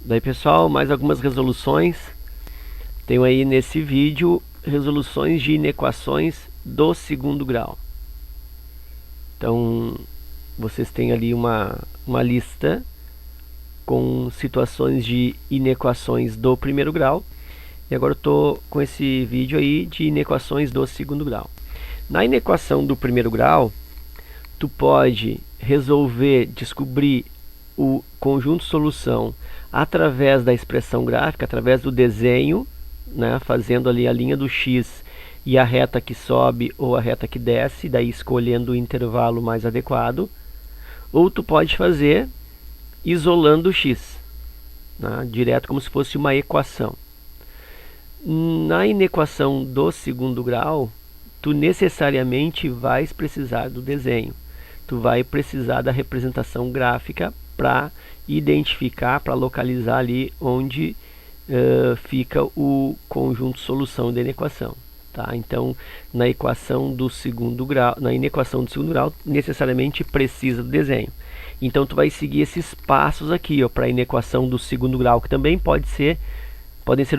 Daí pessoal, mais algumas resoluções. Tenho aí nesse vídeo resoluções de inequações do segundo grau. Então vocês têm ali uma lista com situações de inequações do primeiro grau. E agora eu estou com esse vídeo aí de inequações do segundo grau. Na inequação do primeiro grau, tu pode resolver, descobrir o conjunto solução através da expressão gráfica, através do desenho, né, fazendo ali a linha do x e a reta que sobe ou a reta que desce, daí escolhendo o intervalo mais adequado. Ou tu pode fazer isolando o x, né, direto como se fosse uma equação. Na inequação do segundo grau, tu necessariamente vais precisar do desenho. Tu vai precisar da representação gráfica para identificar, para localizar ali onde fica o conjunto solução da inequação. Tá? Então, na equação do segundo grau, na inequação do segundo grau, necessariamente precisa do desenho. Então, tu vai seguir esses passos aqui para a inequação do segundo grau, que também podem ser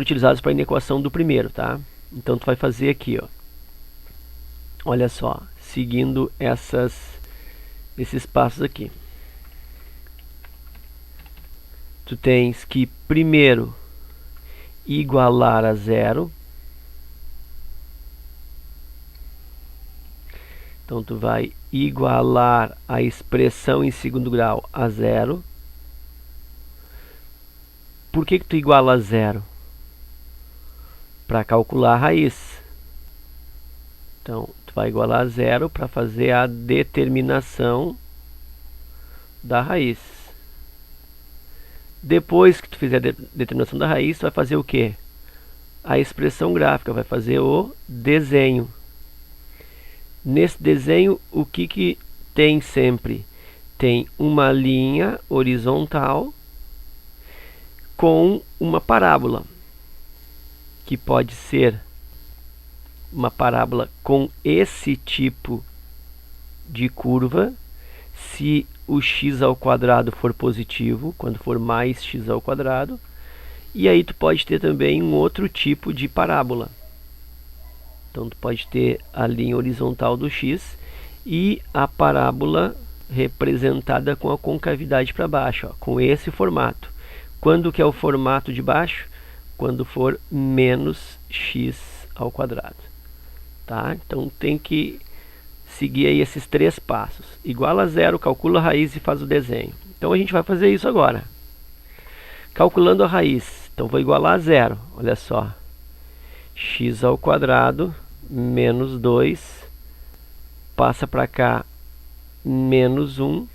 utilizados para a inequação do primeiro. Tá? Então, tu vai fazer aqui, ó. Olha só, seguindo esses passos aqui. Tu tens que primeiro igualar a zero. Então tu vai igualar a expressão em segundo grau a zero. Por que tu iguala a zero? Para calcular a raiz. Então tu vai igualar a zero para fazer a determinação da raiz. Depois que tu fizer a determinação da raiz, tu vai fazer o quê? A expressão gráfica, vai fazer o desenho. Nesse desenho, o que tem sempre? Tem uma linha horizontal com uma parábola, que pode ser uma parábola com esse tipo de curva, se o x ao quadrado for positivo, quando for mais x ao quadrado. E aí tu pode ter também um outro tipo de parábola. Então tu pode ter a linha horizontal do x e a parábola representada com a concavidade para baixo, ó, com esse formato. Quando que é o formato de baixo? Quando for menos x ao quadrado. Tá? Então tem que seguir aí esses três passos. Iguala a zero, calcula a raiz e faz o desenho. Então a gente vai fazer isso agora. Calculando a raiz, então vou igualar a zero. Olha só, x ao quadrado menos 2, passa para cá menos 1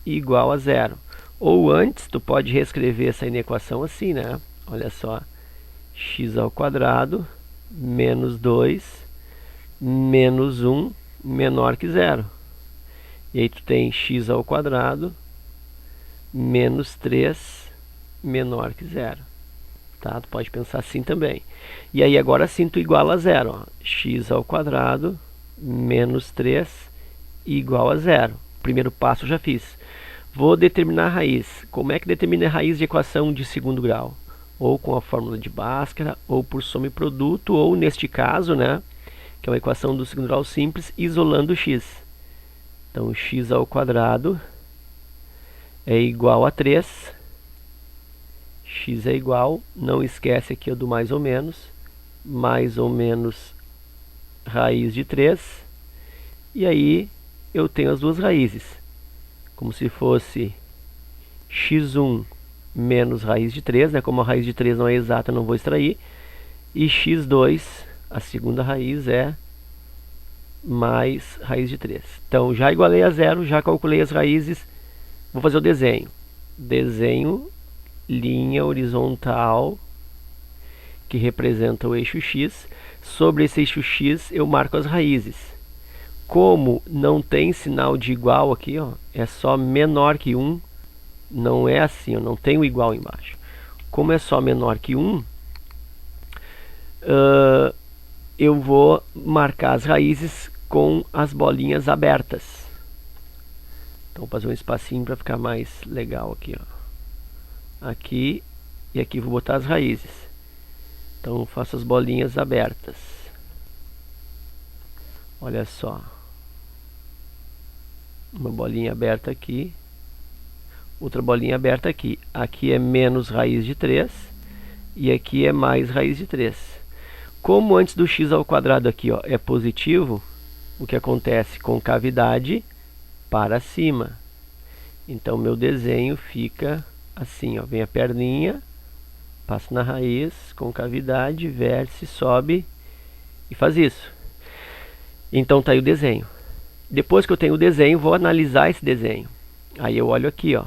igual a zero. Ou antes, tu pode reescrever essa inequação assim, né? Olha só, x ao quadrado menos 2 menos 1 menor que zero. E aí tu tem x ao quadrado menos 3 menor que zero. Tá? Tu pode pensar assim também. E aí agora sim tu iguala a zero. Ó. X ao quadrado menos 3 igual a zero. Primeiro passo eu já fiz. Vou determinar a raiz. Como é que determina a raiz de equação de segundo grau? Ou com a fórmula de Bhaskara, ou por soma e produto, ou neste caso, né, que é uma equação do segundo grau simples, isolando o x. Então x ao quadrado é igual a 3. X é igual, não esquece aqui do mais ou menos raiz de 3. E aí eu tenho as duas raízes, como se fosse x1 menos raiz de 3, né? Como a raiz de 3 não é exata, eu não vou extrair. E x2, a segunda raiz, é mais raiz de 3. Então já igualei a zero, já calculei as raízes. Vou fazer o desenho. Desenho linha horizontal que representa o eixo x. Sobre esse eixo x eu marco as raízes. Como não tem sinal de igual aqui, ó, é só menor que 1, não é assim, eu não tenho igual embaixo. Como é só menor que 1, eu vou marcar as raízes com as bolinhas abertas. Então vou fazer um espacinho para ficar mais legal aqui, ó. aqui e aqui vou botar as raízes. Então eu faço as bolinhas abertas. Olha só. Uma bolinha aberta aqui. Outra bolinha aberta aqui. Aqui é menos raiz de 3 e aqui é mais raiz de 3. Como antes do x ao quadrado aqui, ó, é positivo, o que acontece? Concavidade para cima. Então meu desenho fica assim, ó, vem a perninha, passa na raiz, concavidade, vértice, sobe e faz isso. Então tá aí o desenho. Depois que eu tenho o desenho, vou analisar esse desenho. Aí eu olho aqui, ó,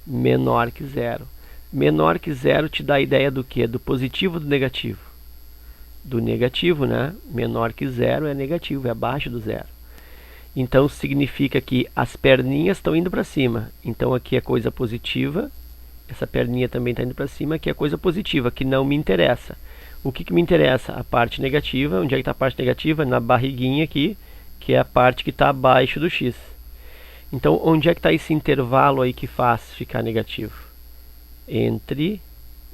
menor que zero. Menor que zero te dá a ideia do que? Do positivo ou do negativo? Do negativo, né? Menor que zero é negativo, é abaixo do zero. Então significa que as perninhas estão indo para cima. Então aqui é coisa positiva. Essa perninha também está indo para cima. Aqui é coisa positiva, que não me interessa. O que me interessa? A parte negativa. Onde é que está a parte negativa? Na barriguinha aqui, que é a parte que está abaixo do x. Então onde é que está esse intervalo aí que faz ficar negativo? Entre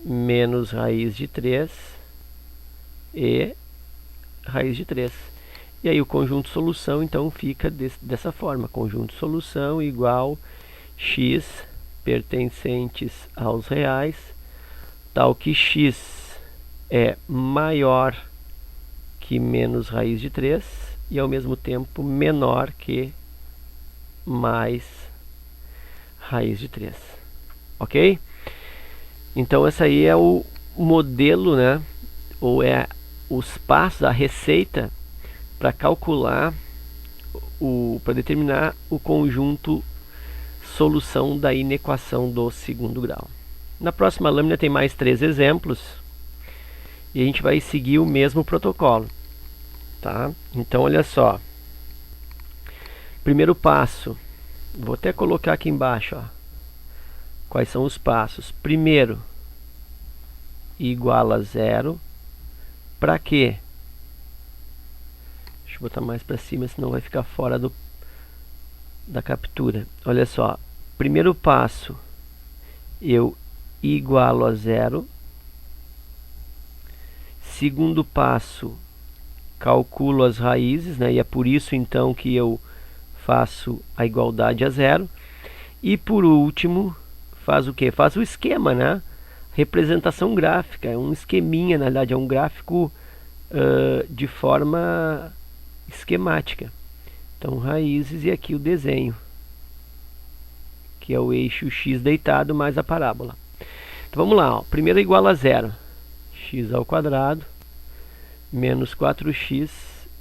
menos raiz de 3 e raiz de 3. E aí o conjunto solução então fica dessa forma. Conjunto solução igual x pertencentes aos reais, tal que x é maior que menos raiz de 3 e ao mesmo tempo menor que mais raiz de 3. Ok? Então esse aí é o modelo, né? Ou é os passos, a receita para calcular, para determinar o conjunto solução da inequação do segundo grau. Na próxima lâmina tem mais 3 exemplos e a gente vai seguir o mesmo protocolo, tá? Então olha só, primeiro passo, vou até colocar aqui embaixo, ó, quais são os passos. Primeiro, igual a zero. Para quê? Deixa eu botar mais para cima, senão vai ficar fora da captura. Olha só, primeiro passo, eu igualo a zero. Segundo passo, calculo as raízes, né? E é por isso então que eu faço a igualdade a zero. E por último, faz o que? Faz o esquema, né? Representação gráfica, é um esqueminha, na verdade, é um gráfico de forma esquemática. Então, raízes e aqui o desenho, que é o eixo x deitado mais a parábola. Então, vamos lá, ó. Primeiro igual a zero. X ao quadrado menos 4x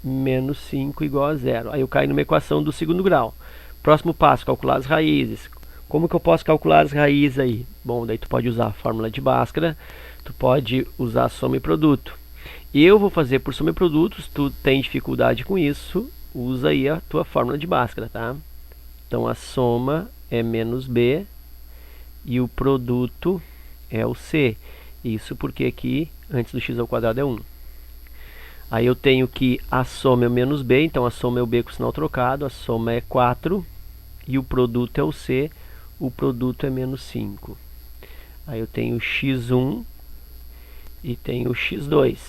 menos 5 igual a zero. Aí eu caio numa equação do segundo grau. Próximo passo, calcular as raízes. Como que eu posso calcular as raízes aí? Bom, daí tu pode usar a fórmula de Bhaskara, tu pode usar soma e produto. Eu vou fazer por soma e produto, se tu tem dificuldade com isso, usa aí a tua fórmula de Bhaskara, tá? Então a soma é menos b e o produto é o c. Isso porque aqui, antes do x ao quadrado é 1. Aí eu tenho que a soma é o menos b, então a soma é o b com o sinal trocado, a soma é 4 e o produto é o c. O produto é menos 5. Aí eu tenho x1 e tenho x2.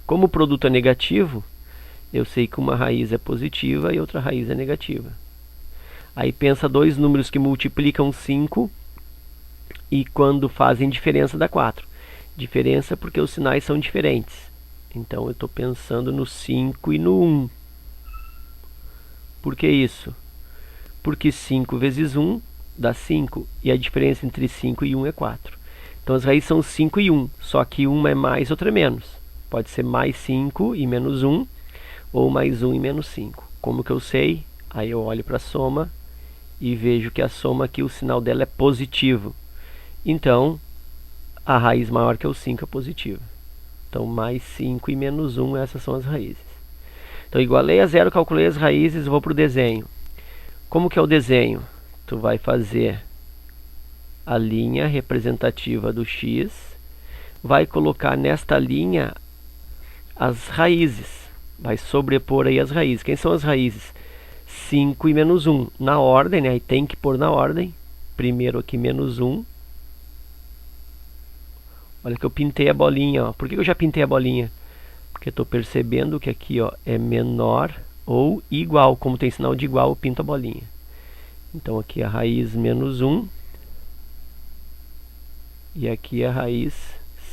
Como o produto é negativo, eu sei que uma raiz é positiva e outra raiz é negativa. Aí pensa dois números que multiplicam 5 e quando fazem diferença dá 4. Diferença porque os sinais são diferentes. Então eu estou pensando no 5 e no 1. Por que isso? Porque 5 vezes 1 dá 5 e a diferença entre 5 e 1 é 4. Então as raízes são 5 e 1, só que uma é mais, outra é menos. Pode ser mais 5 e menos 1, ou mais 1 e menos 5. Como que eu sei? Aí eu olho para a soma e vejo que a soma aqui, o sinal dela é positivo. Então, a raiz maior que o 5 é positiva. Então, mais 5 e menos 1, essas são as raízes. Então, igualei a zero, calculei as raízes, vou para o desenho. Como que é o desenho? Tu vai fazer a linha representativa do x, vai colocar nesta linha as raízes, vai sobrepor aí as raízes. Quem são as raízes? 5 e menos 1 na ordem, né? Aí tem que pôr na ordem. Primeiro aqui menos 1. Olha que eu pintei a bolinha, ó. Por que eu já pintei a bolinha? Porque eu estou percebendo que aqui, ó, é menor ou igual. Como tem sinal de igual, eu pinto a bolinha. Então aqui é a raiz menos 1. E aqui é a raiz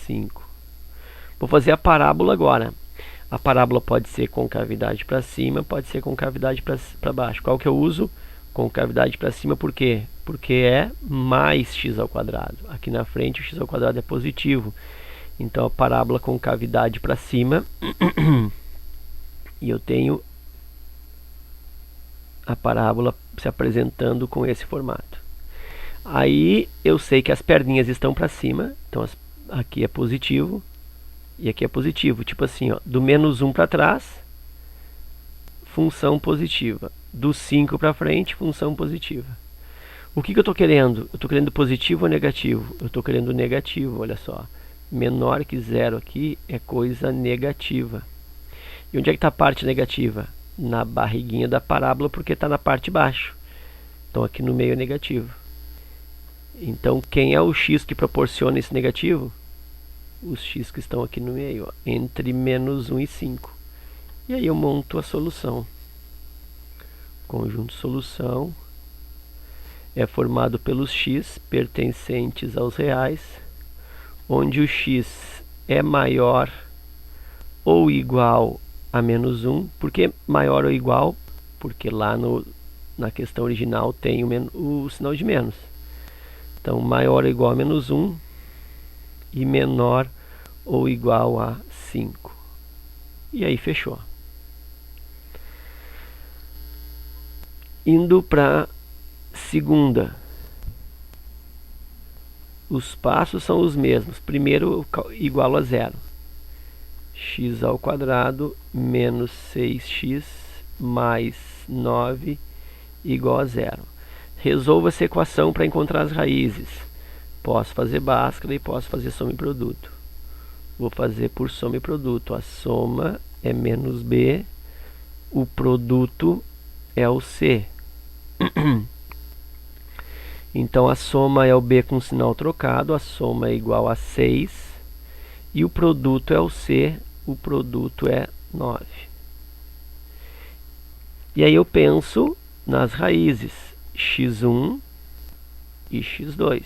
5. Vou fazer a parábola agora. A parábola pode ser com cavidade para cima, pode ser com cavidade para baixo. Qual que eu uso? Com cavidade para cima, por quê? Porque é mais x ao quadrado. Aqui na frente o x ao quadrado é positivo. Então a parábola com cavidade para cima. E eu tenho a parábola se apresentando com esse formato. Aí eu sei que as perninhas estão para cima. Então aqui é positivo. E aqui é positivo. Tipo assim, ó, do menos 1 para trás, função positiva. Do 5 para frente, função positiva. O que eu estou querendo? Eu estou querendo positivo ou negativo? Eu estou querendo negativo, olha só. Menor que 0 aqui é coisa negativa. E onde é que está a parte negativa? Na barriguinha da parábola, porque está na parte de baixo. Então aqui no meio é negativo. Então quem é o x que proporciona esse negativo? Os x que estão aqui no meio, ó, entre menos 1 e 5. E aí eu monto a solução. Conjunto solução é formado pelos x pertencentes aos reais, onde o x é maior ou igual a menos 1. Por que maior ou igual? Porque lá na questão original tem o sinal de menos. Então, maior ou igual a menos 1 e menor ou igual a 5. E aí fechou. Indo para segunda. Os passos são os mesmos. Primeiro, igual a 0. X ao quadrado menos 6x mais 9 igual a 0. Resolva essa equação para encontrar as raízes. Posso fazer Bhaskara e posso fazer soma e produto. Vou fazer por soma e produto. A soma é menos b, o produto é o c. Então a soma é o b com sinal trocado, a soma é igual a 6 e o produto é o c, o produto é 9. E aí eu penso nas raízes x1 e x2.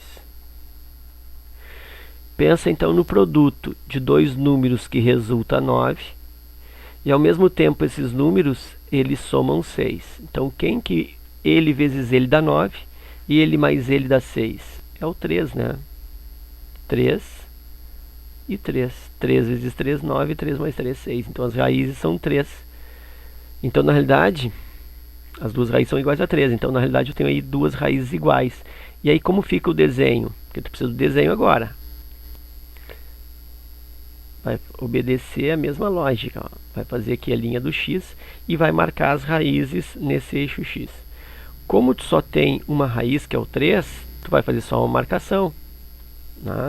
Pensa então no produto de dois números que resulta 9 e ao mesmo tempo esses números eles somam 6. Então quem que ele vezes ele dá 9 e ele mais ele dá 6? É o 3, né? 3 e 3. 3 vezes 3, 9, 3 mais 3, 6. Então as raízes são 3. Então na realidade, as duas raízes são iguais a 3. Então na realidade eu tenho aí duas raízes iguais. E aí como fica o desenho? Porque eu preciso do desenho agora. Vai obedecer a mesma lógica, ó. Vai fazer aqui a linha do x e vai marcar as raízes nesse eixo x. Como tu só tem uma raiz, que é o 3, tu vai fazer só uma marcação.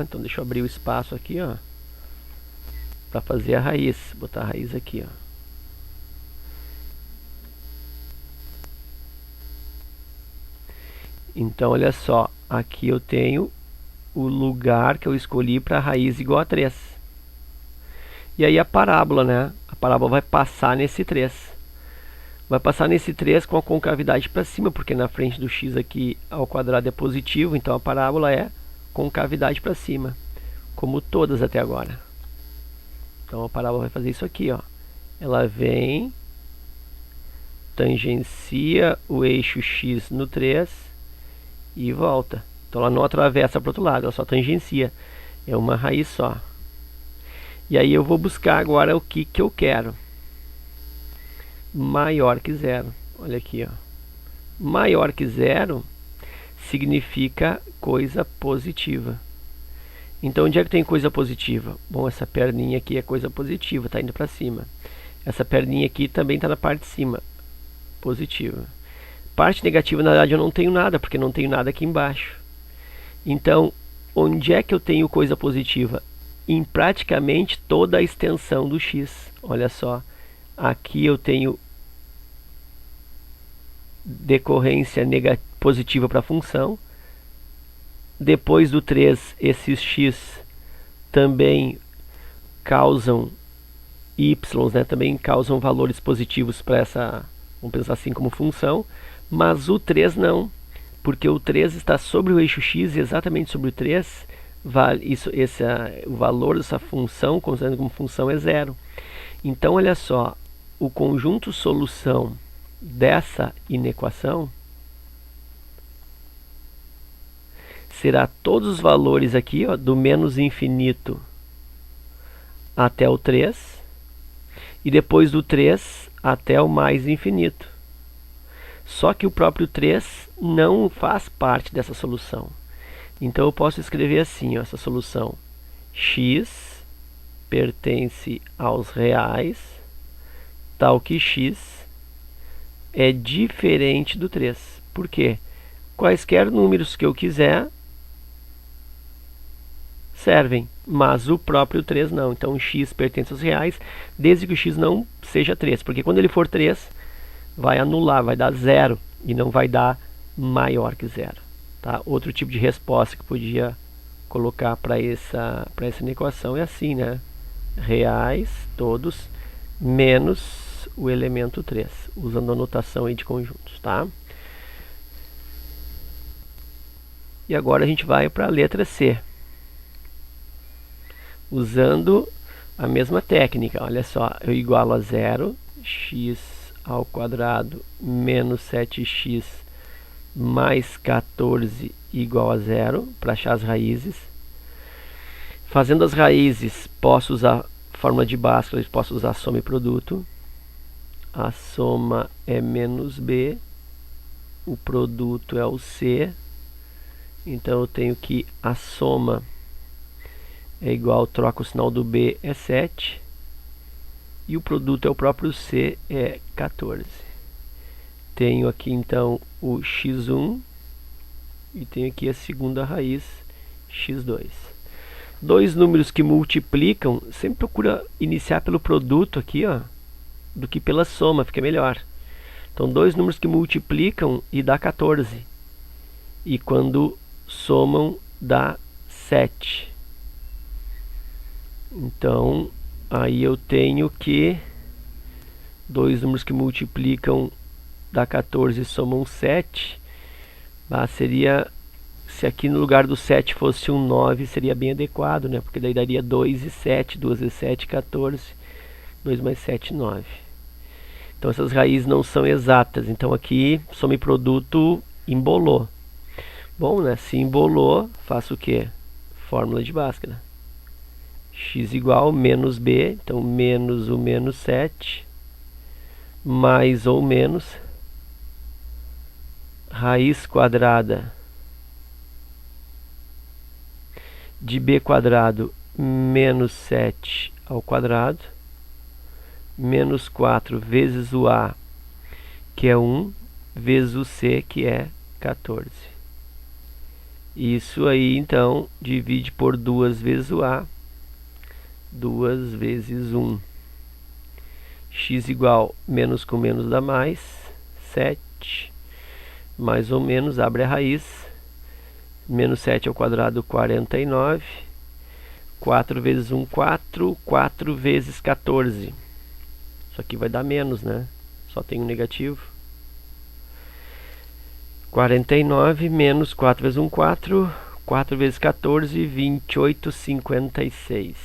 Então deixa eu abrir o espaço aqui, ó, para fazer a raiz. Botar a raiz aqui, ó. Então olha só, aqui eu tenho o lugar que eu escolhi para a raiz igual a 3. E aí a parábola, né? A parábola vai passar nesse 3. Vai passar nesse 3 com a concavidade para cima, porque na frente do x aqui ao quadrado é positivo, então a parábola é concavidade para cima, como todas até agora. Então a parábola vai fazer isso aqui, ó. Ela vem, tangencia o eixo x no 3 e volta. Então ela não atravessa para o outro lado, ela só tangencia. É uma raiz só. E aí eu vou buscar agora o que eu quero. Maior que 0. Olha aqui, ó. Maior que 0 significa coisa positiva. Então onde é que tem coisa positiva? Bom, essa perninha aqui é coisa positiva, está indo para cima. Essa perninha aqui também está na parte de cima, positiva. Parte negativa, na verdade, eu não tenho nada, porque não tenho nada aqui embaixo. Então, onde é que eu tenho coisa positiva? Em praticamente toda a extensão do x. Olha só, aqui eu tenho decorrência positiva para a função. Depois do 3, esses x também causam y, né, também causam valores positivos para essa, vamos pensar assim, como função, mas o 3 não, porque o 3 está sobre o eixo x e exatamente sobre o 3, o valor dessa função, considerando como função, é zero. Então, olha só, o conjunto solução dessa inequação será todos os valores aqui, ó, do menos infinito até o 3, e depois do 3 até o mais infinito. Só que o próprio 3 não faz parte dessa solução. Então eu posso escrever assim, ó, essa solução: x pertence aos reais, tal que x é diferente do 3. Por quê? Quaisquer números que eu quiser servem, mas o próprio 3 não. Então x pertence aos reais, desde que o x não seja 3, porque quando ele for 3, vai anular, vai dar zero e não vai dar maior que zero. Tá? Outro tipo de resposta que podia colocar para essa equação é assim, né? Reais todos menos o elemento 3, usando a notação aí de conjuntos, tá? E agora a gente vai para a letra C, usando a mesma técnica. Olha só, eu igualo a zero, x ao quadrado menos 7x mais 14 igual a zero, para achar as raízes. Fazendo as raízes, posso usar a fórmula de Bhaskara, posso usar soma e produto. A soma é menos b, o produto é o c. Então eu tenho que a soma é igual, troco o sinal do b, é 7. E o produto é o próprio c, é 14. Tenho aqui então o x1 e tenho aqui a segunda raiz, x2. Dois números que multiplicam, sempre procura iniciar pelo produto aqui, ó, do que pela soma, fica melhor. Então, dois números que multiplicam e dá 14. E quando somam, dá 7. Então, aí eu tenho que dois números que multiplicam dá 14 e somam 7. Seria, se aqui no lugar do 7 fosse um 9, seria bem adequado, né? Porque daí daria 2 e 7, 2 vezes 7, 14. 2 mais 7, 9. Então essas raízes não são exatas. Então aqui, soma e produto embolou. Bom, né? Se embolou, faço o quê? Fórmula de Bhaskara. X igual menos b, então menos o menos 7, mais ou menos raiz quadrada de b quadrado menos 7 ao quadrado, menos 4 vezes o a, que é 1, vezes o c, que é 14. Isso aí, então, divide por 2 vezes o a, 2 vezes 1. X igual, menos com menos dá mais, 7, mais ou menos, abre a raiz, menos 7 ao quadrado, 49, 4 vezes 1, 4, 4 vezes 14. Isso aqui vai dar menos, né? Só tem um negativo. 49 menos 4 vezes 1, 4. 4 vezes 14, 28, 56.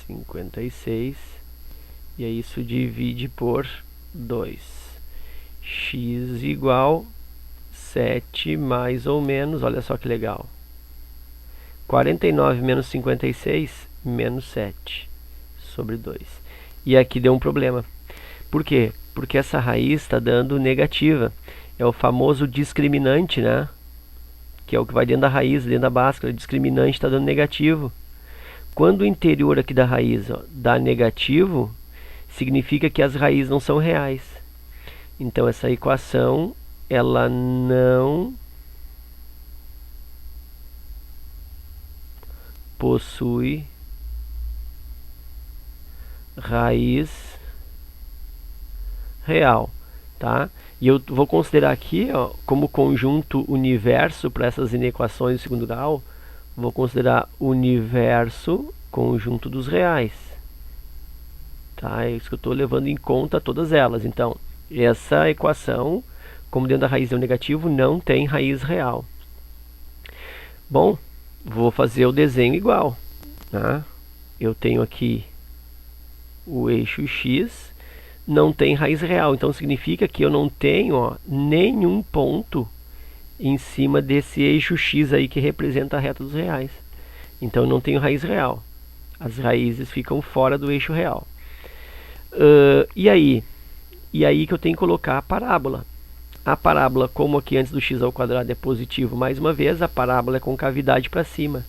56. E aí isso divide por 2. X igual 7 mais ou menos, olha só que legal. 49 menos 56, menos 7 sobre 2. E aqui deu um problema. Por quê? Porque essa raiz está dando negativa. É o famoso discriminante, né? Que é o que vai dentro da raiz, dentro da Bhaskara. O discriminante está dando negativo. Quando o interior aqui da raiz, ó, dá negativo, significa que as raízes não são reais. Então essa equação, ela não possui raiz real. Tá? tá? E eu vou considerar aqui, ó, como conjunto universo para essas inequações de segundo grau, vou considerar universo conjunto dos reais. Tá? É isso que eu estou levando em conta todas elas. Então, essa equação, como dentro da raiz é um negativo, não tem raiz real. Bom, vou fazer o desenho igual. Tá? Eu tenho aqui o eixo x, não tem raiz real. Então, significa que eu não tenho, ó, nenhum ponto em cima desse eixo x aí que representa a reta dos reais. Então, eu não tenho raiz real. As raízes ficam fora do eixo real. E aí que eu tenho que colocar a parábola. A parábola, como aqui antes do x ao quadrado é positivo, mais uma vez, a parábola é com cavidade para cima.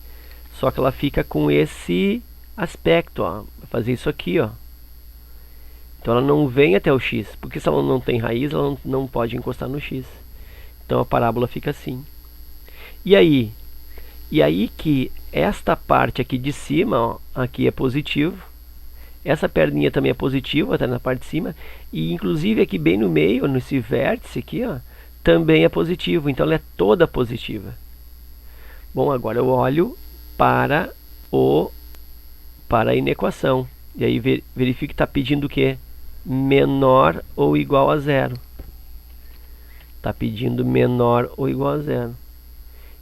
Só que ela fica com esse aspecto, ó. Vou fazer isso aqui, ó. Então ela não vem até o x, porque se ela não tem raiz, ela não pode encostar no x. Então a parábola fica assim. E aí que esta parte aqui de cima, ó, aqui é positivo. Essa perninha também é positiva, está na parte de cima. E inclusive aqui bem no meio, nesse vértice aqui, ó, também é positivo. Então ela é toda positiva. Bom, agora eu olho para a inequação. E aí verifico que está pedindo o quê? Menor ou igual a zero. Está pedindo menor ou igual a zero.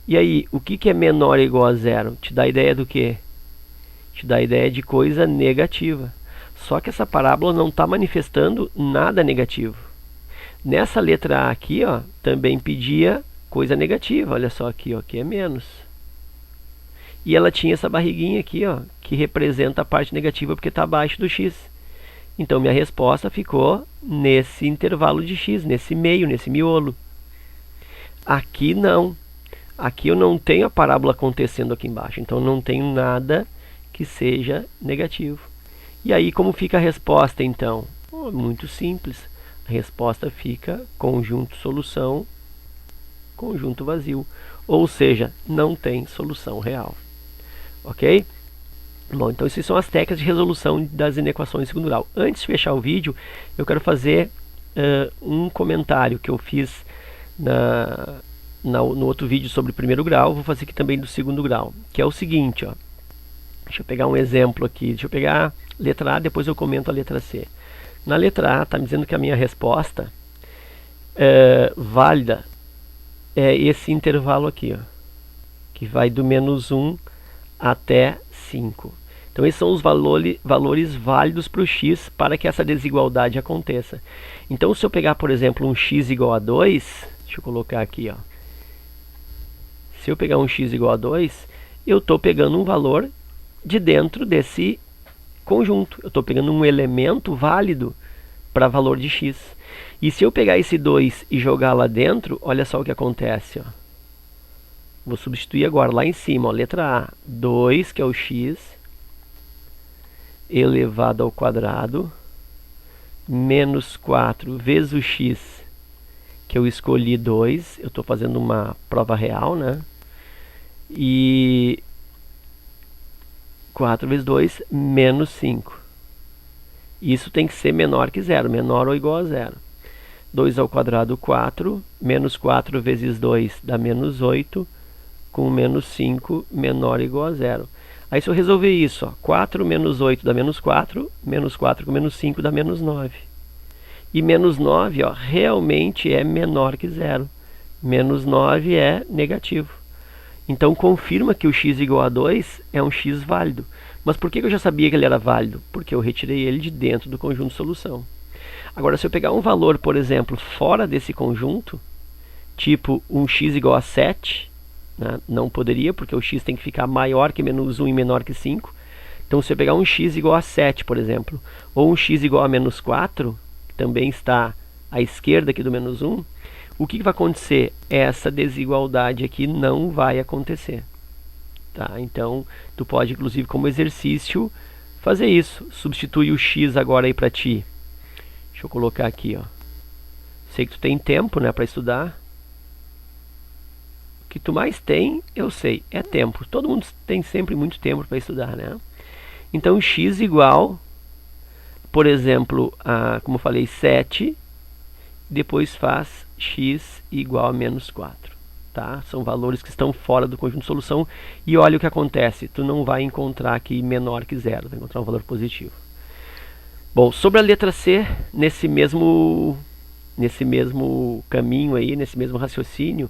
E aí, o que é menor ou igual a zero? Te dá a ideia do quê? Te dá a ideia de coisa negativa. Só que essa parábola não está manifestando nada negativo. Nessa letra A aqui, ó, também pedia coisa negativa. Olha só aqui, ó, que é menos. E ela tinha essa barriguinha aqui, ó, que representa a parte negativa porque está abaixo do x. Então minha resposta ficou nesse intervalo de x, nesse meio, nesse miolo. Aqui não. Aqui eu não tenho a parábola acontecendo aqui embaixo. Então não tenho nada que seja negativo. E aí como fica a resposta então? Muito simples. A resposta fica conjunto solução, conjunto vazio. Ou seja, não tem solução real. Ok? Bom, então essas são as técnicas de resolução das inequações de segundo grau. Antes de fechar o vídeo, eu quero fazer um comentário que eu fiz no outro vídeo sobre o primeiro grau. Vou fazer aqui também do segundo grau, que é o seguinte, ó. Deixa eu pegar um exemplo aqui. Deixa eu pegar a letra A, depois eu comento a letra C. Na letra A, está me dizendo que a minha resposta válida é esse intervalo aqui, ó, que vai do menos 1 até 5. Então, esses são os valores válidos para o x para que essa desigualdade aconteça. Então, se eu pegar, por exemplo, um x igual a 2, deixa eu colocar aqui, ó. Se eu pegar um x igual a 2, eu estou pegando um valor de dentro desse conjunto. Eu estou pegando um elemento válido para valor de x. E se eu pegar esse 2 e jogar lá dentro, olha só o que acontece, ó. Vou substituir agora lá em cima, ó, letra A, 2, que é o x, elevado ao quadrado, menos 4 vezes o x, que eu escolhi 2, eu estou fazendo uma prova real, né? E 4 vezes 2, menos 5. Isso tem que ser menor que zero, menor ou igual a zero. 2 ao quadrado, 4, menos 4 vezes 2 dá menos 8, com menos 5 menor ou igual a zero. Aí se eu resolver isso, ó, 4 menos 8 dá menos 4 com menos 5 dá menos 9. E menos 9, ó, realmente é menor que zero. Menos 9 é negativo. Então confirma que o x igual a 2 é um x válido. Mas por que eu já sabia que ele era válido? Porque eu retirei ele de dentro do conjunto de solução. Agora, se eu pegar um valor, por exemplo, fora desse conjunto, tipo um x igual a 7, né, não poderia, porque o x tem que ficar maior que menos 1 e menor que 5. Então, se eu pegar um x igual a 7, por exemplo, ou um x igual a menos 4, que também está à esquerda aqui do menos 1, o que vai acontecer? Essa desigualdade aqui não vai acontecer. Tá? Então, tu pode, inclusive, como exercício, fazer isso. Substitui o x agora aí para ti. Deixa eu colocar aqui, ó. Sei que tu tem tempo, né, para estudar. O que tu mais tem, eu sei, é tempo. Todo mundo tem sempre muito tempo para estudar, né? Então, x igual, por exemplo, a, como eu falei, 7. depois faz x igual a menos 4. Tá? São valores que estão fora do conjunto de solução. E olha o que acontece. Tu não vai encontrar aqui menor que zero. Vai encontrar um valor positivo. Bom, sobre a letra C, nesse mesmo caminho aí, nesse mesmo raciocínio,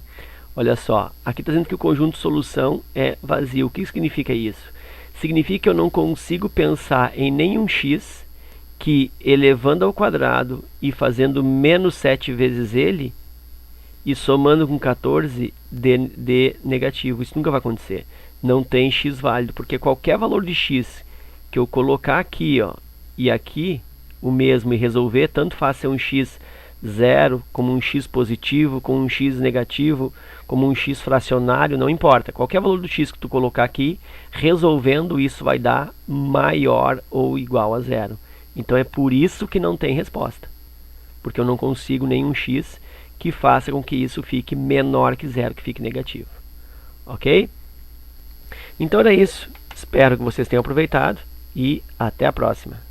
olha só. Aqui está dizendo que o conjunto de solução é vazio. O que significa isso? Significa que eu não consigo pensar em nenhum x que, elevando ao quadrado e fazendo menos 7 vezes ele, e somando com 14, dê negativo. Isso nunca vai acontecer. Não tem x válido, porque qualquer valor de x que eu colocar aqui, ó, e aqui, o mesmo, e resolver, tanto faz ser um x zero, como um x positivo, como um x negativo, como um x fracionário, não importa. Qualquer valor do x que tu colocar aqui, resolvendo, isso vai dar maior ou igual a zero. Então é por isso que não tem resposta. Porque eu não consigo nenhum x que faça com que isso fique menor que zero, que fique negativo. Ok? Então era isso. Espero que vocês tenham aproveitado e até a próxima.